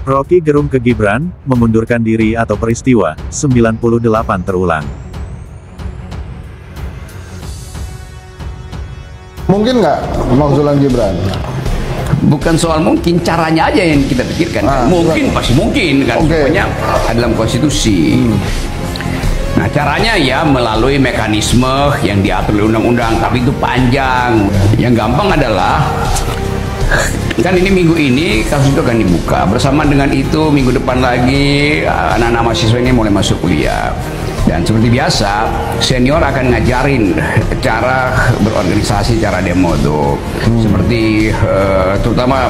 Rocky Gerung ke Gibran, mengundurkan diri atau peristiwa 98 terulang. Mungkin nggak pemakzulan Gibran? Bukan soal mungkin, caranya aja yang kita pikirkan. Mungkin, pasti mungkin kan. Pokoknya dalam konstitusi. Nah, caranya ya melalui mekanisme yang diatur oleh undang-undang, tapi itu panjang. Yang gampang adalah kan ini minggu ini kasus itu akan dibuka. Bersama dengan itu minggu depan lagi anak-anak mahasiswa ini mulai masuk kuliah. Dan seperti biasa, senior akan ngajarin cara berorganisasi, cara demo tuh. Seperti terutama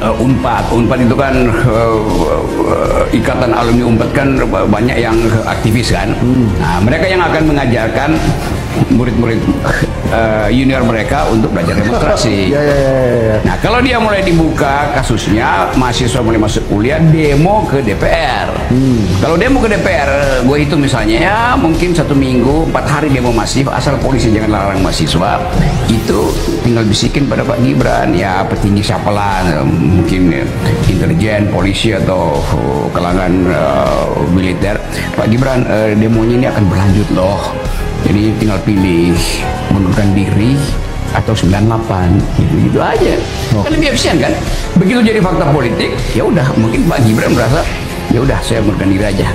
UNPAD itu kan ikatan alumni UNPAD kan banyak yang aktivis kan. Nah, mereka yang akan mengajarkan murid-murid junior mereka untuk belajar demonstrasi. Nah, kalau dia mulai dibuka kasusnya, mahasiswa mulai masuk kuliah, demo ke DPR. Kalau demo ke DPR, gue hitung misalnya ya mungkin 1 minggu 4 hari demo masif, asal polisi jangan larang mahasiswa. Itu tinggal bisikin pada Pak Gibran, ya petinggi siapalah, mungkin intelijen, polisi atau kalangan militer. Pak Gibran, demonya ini akan berlanjut loh. Jadi tinggal pilih mengundurkan diri atau 98, gitu aja. Kan lebih efisien kan? Begitu jadi fakta politik, ya udah mungkin Pak Gibran merasa ya udah saya mengundurkan diri aja.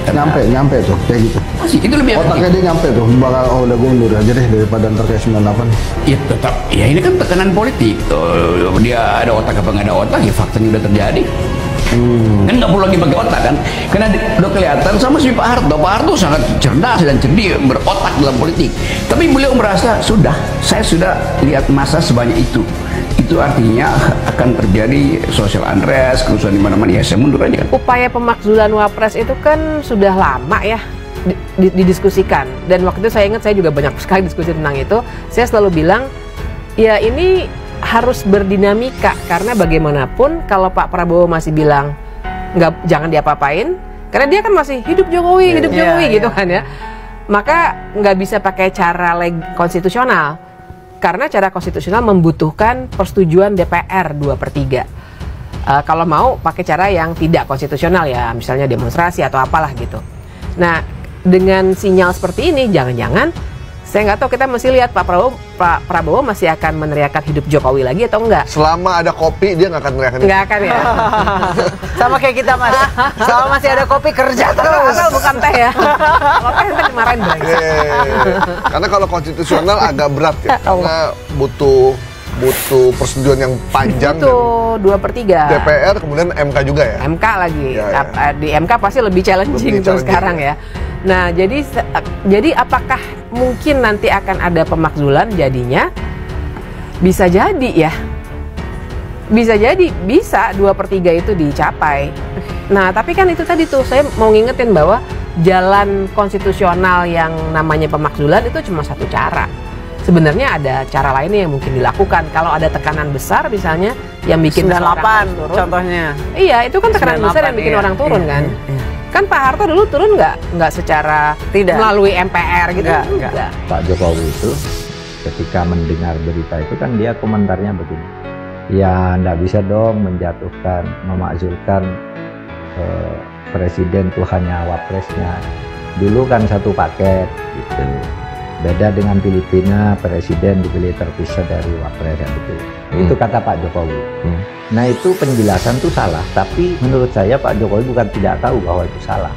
Nyampe tuh kayak gitu. Masih itu lebih efektif. Otaknya dia nyampe tuh, bakal udah gue undur aja deh daripada ntar kayak 98. Ya tetap, ya ini kan tekanan politik. Dia ada otak apa nggak ada otak, ya faktanya udah terjadi. Kan nggak perlu lagi pakai otak kan, karena udah kelihatan sama si Pak Harto. Pak Harto sangat cerdas dan cerdik, berotak dalam politik. Tapi beliau merasa saya sudah lihat masa sebanyak itu artinya akan terjadi social unrest, kerusuhan di mana-mana, ya saya mundur aja kan. Upaya pemakzulan Wapres itu kan sudah lama ya didiskusikan, dan waktu itu saya ingat saya juga banyak sekali diskusi tentang itu. Saya selalu bilang ya ini harus berdinamika, karena bagaimanapun kalau Pak Prabowo masih bilang jangan diapa-apain, karena dia kan masih hidup Jokowi gitu kan ya, maka nggak bisa pakai cara konstitusional, karena cara konstitusional membutuhkan persetujuan DPR 2/3. Kalau mau pakai cara yang tidak konstitusional ya, misalnya demonstrasi atau apalah gitu. Nah, dengan sinyal seperti ini, jangan-jangan saya nggak tahu, kita mesti lihat Pak Prabowo masih akan meneriakan hidup Jokowi lagi atau enggak. Selama ada kopi dia nggak akan meneriakan. Nggak akan ya. Sama kayak kita Mas. Selama masih ada kopi kerja terus. Atau bukan teh ya. Kalau teh nanti dimarahin berarti. Karena kalau konstitusional agak berat ya, karena butuh persetujuan yang panjang. Itu 2/3. DPR kemudian MK juga ya. MK lagi. Ya. Di MK pasti lebih challenging tuh sekarang ya. Nah, jadi apakah mungkin nanti akan ada pemakzulan jadinya? Bisa jadi ya. Bisa 2/3 itu dicapai. Nah, tapi kan itu tadi tuh saya mau ngingetin bahwa jalan konstitusional yang namanya pemakzulan itu cuma satu cara. Sebenarnya ada cara lainnya yang mungkin dilakukan. Kalau ada tekanan besar misalnya yang bikin 98 turun, contohnya. Iya, itu kan tekanan besar yang bikin orang turun kan. Kan Pak Harto dulu turun nggak secara melalui MPR gitu. Enggak. Pak Jokowi itu ketika mendengar berita itu kan dia komentarnya begini, ya nggak bisa dong menjatuhkan, memakzulkan presiden tuh hanya wapresnya. Dulu kan satu paket gitu. Beda dengan Filipina, presiden dipilih terpisah dari wapres gitu. Itu kata Pak Jokowi. Nah itu penjelasan tuh salah, tapi menurut saya Pak Jokowi bukan tidak tahu bahwa itu salah.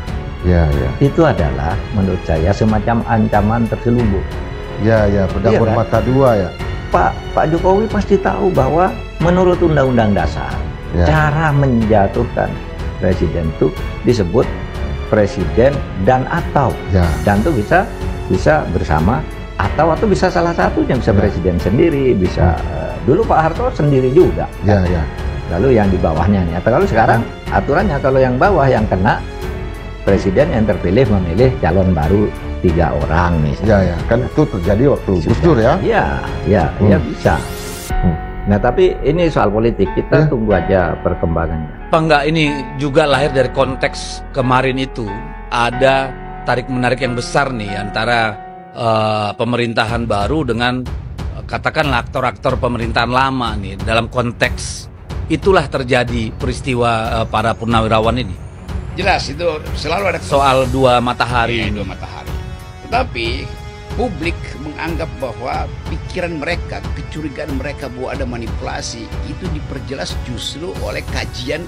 Itu adalah menurut saya semacam ancaman terselubung. Pedang bermata dua ya. Pak Jokowi pasti tahu bahwa menurut Undang-Undang Dasar, cara menjatuhkan presiden itu disebut presiden dan atau. Dan itu bisa bersama atau bisa salah satunya, bisa presiden sendiri, bisa dulu Pak Harto sendiri juga. Lalu yang di bawahnya nih. Atau kalau sekarang aturannya kalau yang bawah yang kena, presiden yang terpilih memilih calon baru 3 orang misalnya. Kan itu terjadi waktu Gus Dur ya. Ya bisa. Nah tapi ini soal politik, kita tunggu aja perkembangannya. Apa enggak ini juga lahir dari konteks kemarin itu ada tarik-menarik yang besar nih antara pemerintahan baru dengan katakanlah aktor-aktor pemerintahan lama nih dalam konteks itulah terjadi peristiwa para purnawirawan ini. Jelas itu selalu ada Soal dua matahari. dua matahari. Tetapi publik menganggap bahwa pikiran mereka, kecurigaan mereka bahwa ada manipulasi itu diperjelas justru oleh kajian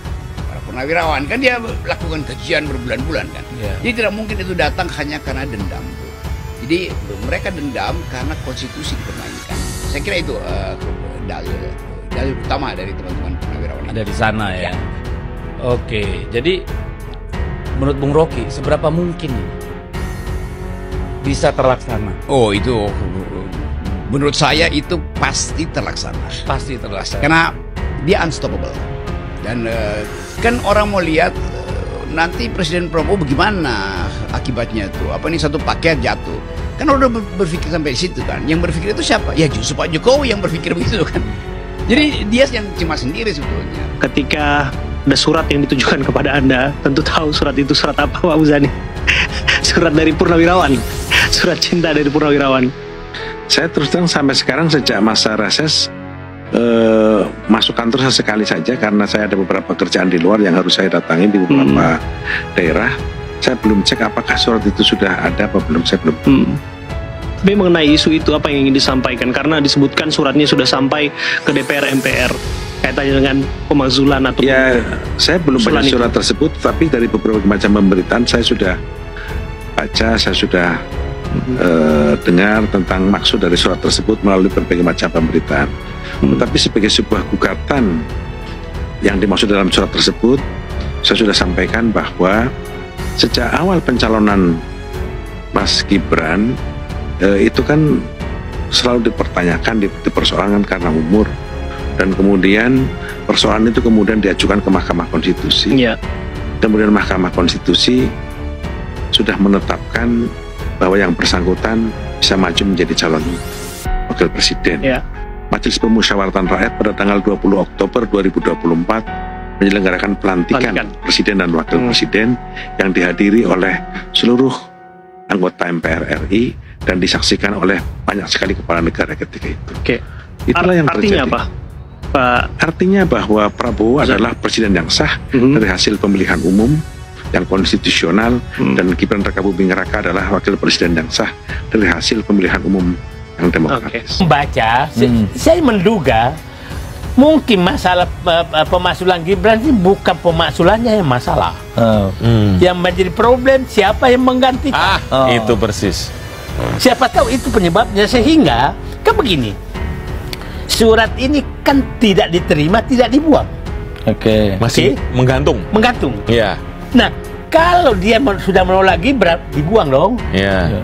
para purnawirawan. Kan dia lakukan kajian berbulan-bulan kan. Jadi tidak mungkin itu datang hanya karena dendam. Jadi mereka dendam karena konstitusi dipermainkan. Saya kira itu dalil utama dari teman-teman purnawirawan Ada di sana ya. Oke, jadi menurut Bung Rocky seberapa mungkin bisa terlaksana? Oh, itu menurut saya itu pasti terlaksana. Pasti terlaksana. Karena dia unstoppable. Dan kan orang mau lihat nanti Presiden Prabowo bagaimana akibatnya itu. Apa nih satu paket jatuh. Kan udah berpikir sampai situ kan. Yang berpikir itu siapa? Ya justru Pak Jokowi yang berpikir begitu kan. Jadi dia yang cemas sendiri sebetulnya. Ketika ada surat yang ditujukan kepada Anda, tentu tahu surat itu surat apa, Pak Muzani? Surat dari purnawirawan, surat cinta dari purnawirawan. Saya terus terang sampai sekarang sejak masa reses masuk kantor sesekali saja karena saya ada beberapa kerjaan di luar yang harus saya datangi di beberapa daerah. Saya belum cek apakah surat itu sudah ada apa belum, saya belum. Tapi mengenai isu itu apa yang ingin disampaikan? Karena disebutkan suratnya sudah sampai ke DPR MPR kaitannya dengan pemakzulan atau ya, saya belum baca surat tersebut, tapi dari beberapa macam pemberitaan saya sudah baca, saya sudah dengar tentang maksud dari surat tersebut melalui berbagai macam pemberitaan. Tetapi sebagai sebuah gugatan yang dimaksud dalam surat tersebut, saya sudah sampaikan bahwa sejak awal pencalonan Mas Gibran itu kan selalu dipertanyakan, dipersoalkan karena umur, dan kemudian persoalan itu kemudian diajukan ke Mahkamah Konstitusi. Kemudian Mahkamah Konstitusi sudah menetapkan bahwa yang bersangkutan bisa maju menjadi calon wakil presiden. Majelis Permusyawaratan Rakyat pada tanggal 20 Oktober 2024 menyelenggarakan pelantikan presiden dan wakil presiden yang dihadiri oleh seluruh anggota MPR RI dan disaksikan oleh banyak sekali kepala negara ketika itu. Itulah yang artinya terjadi. apa, Pak? Artinya bahwa Prabowo adalah presiden yang sah dari hasil pemilihan umum yang konstitusional, dan Gibran Rakabuming Raka adalah wakil presiden yang sah dari hasil pemilihan umum yang demokratis. Membaca, saya menduga mungkin masalah pemakzulan Gibran ini bukan pemakzulannya yang masalah. Yang menjadi problem siapa yang menggantikan. Itu persis. Siapa tahu itu penyebabnya, sehingga kan begini. Surat ini kan tidak diterima, tidak dibuang. Masih menggantung. Menggantung. Iya. Nah, kalau dia sudah menolak Gibran, dibuang dong. Iya.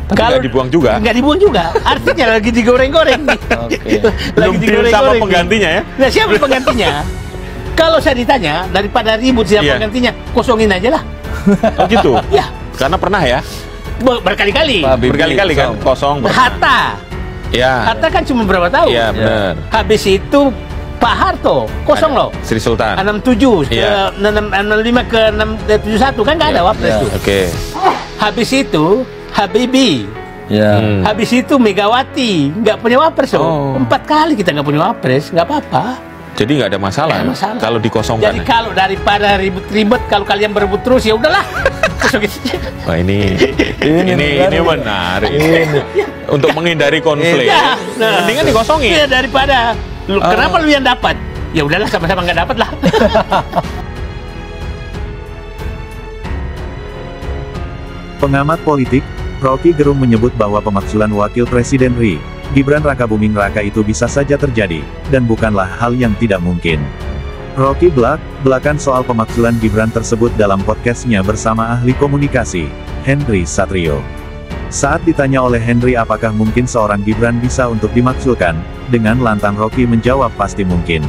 Tapi Kalau nggak dibuang juga. Nggak dibuang juga. Artinya lagi digoreng-goreng. Belum deal sama penggantinya ya. Nah, siapa penggantinya? Kalau saya ditanya, daripada ribut siapa penggantinya, kosongin aja lah. Oh gitu? Ya. Karena pernah ya? Berkali-kali. Berkali-kali kan kosong. Hatta. Ya. Hatta kan cuma berapa tahun? Iya benar. Habis itu Pak Harto kosong loh. Sri Sultan 67 Iya. 65 ke 671 kan nggak ada wapres tuh. Habis itu Habibie. Habis itu Megawati nggak punya wapres loh. 4 kali kita nggak punya wapres, nggak apa-apa. Jadi nggak ada masalah, kalau dikosongkan. Jadi kalau daripada ribet-ribet, kalau kalian berebut terus ya udahlah. Wah ini menarik. Untuk menghindari konflik. Mendingan dikosongin. Ya, daripada kenapa lu yang dapat? Ya udahlah, sama-sama nggak dapat lah. Pengamat politik, Rocky Gerung menyebut bahwa pemakzulan Wakil Presiden RI, Gibran Rakabuming Raka itu bisa saja terjadi, dan bukanlah hal yang tidak mungkin. Rocky belak-belakan soal pemakzulan Gibran tersebut dalam podcastnya bersama ahli komunikasi, Henry Satrio. Saat ditanya oleh Henry apakah mungkin seorang Gibran bisa untuk dimakzulkan, dengan lantang Rocky menjawab pasti mungkin.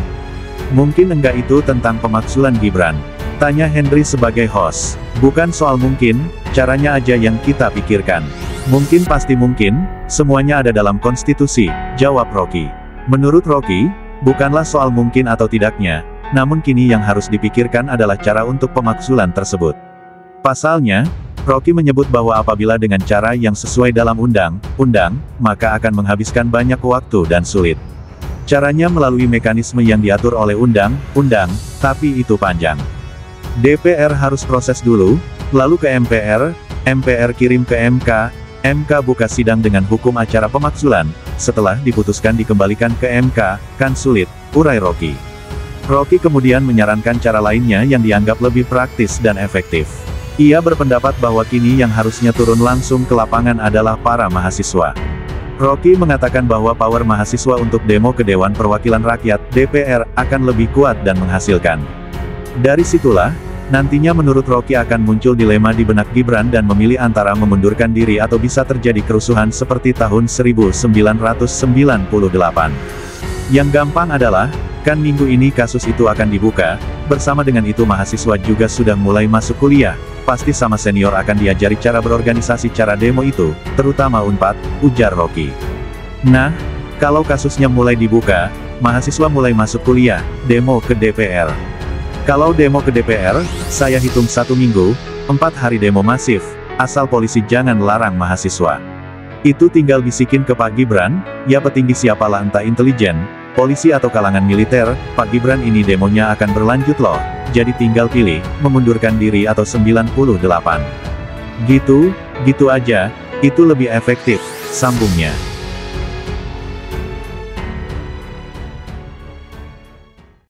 Mungkin enggak itu tentang pemakzulan Gibran? Tanya Henry sebagai host. Bukan soal mungkin, caranya aja yang kita pikirkan. Mungkin pasti mungkin, semuanya ada dalam konstitusi, jawab Rocky. Menurut Rocky, bukanlah soal mungkin atau tidaknya, namun kini yang harus dipikirkan adalah cara untuk pemakzulan tersebut. Pasalnya, Rocky menyebut bahwa apabila dengan cara yang sesuai dalam undang-undang, maka akan menghabiskan banyak waktu dan sulit. Caranya melalui mekanisme yang diatur oleh undang-undang, tapi itu panjang. DPR harus proses dulu, lalu ke MPR, MPR kirim ke MK, MK buka sidang dengan hukum acara pemakzulan, setelah diputuskan dikembalikan ke MK, kan sulit, urai Rocky. Rocky kemudian menyarankan cara lainnya yang dianggap lebih praktis dan efektif. Ia berpendapat bahwa kini yang harusnya turun langsung ke lapangan adalah para mahasiswa. Rocky mengatakan bahwa power mahasiswa untuk demo ke Dewan Perwakilan Rakyat, DPR, akan lebih kuat dan menghasilkan. Dari situlah, nantinya menurut Rocky akan muncul dilema di benak Gibran dan memilih antara memundurkan diri atau bisa terjadi kerusuhan seperti tahun 1998. Yang gampang adalah, kan minggu ini kasus itu akan dibuka, bersama dengan itu mahasiswa juga sudah mulai masuk kuliah, pasti sama senior akan diajari cara berorganisasi cara demo itu, terutama Unpad, ujar Rocky. Nah, kalau kasusnya mulai dibuka, mahasiswa mulai masuk kuliah, demo ke DPR. Kalau demo ke DPR, saya hitung 1 minggu, 4 hari demo masif, asal polisi jangan larang mahasiswa. Itu tinggal bisikin ke Pak Gibran, ya petinggi siapalah entah intelijen, polisi atau kalangan militer, Pak Gibran ini demonya akan berlanjut loh, jadi tinggal pilih, memundurkan diri atau 98. Gitu aja, itu lebih efektif, sambungnya.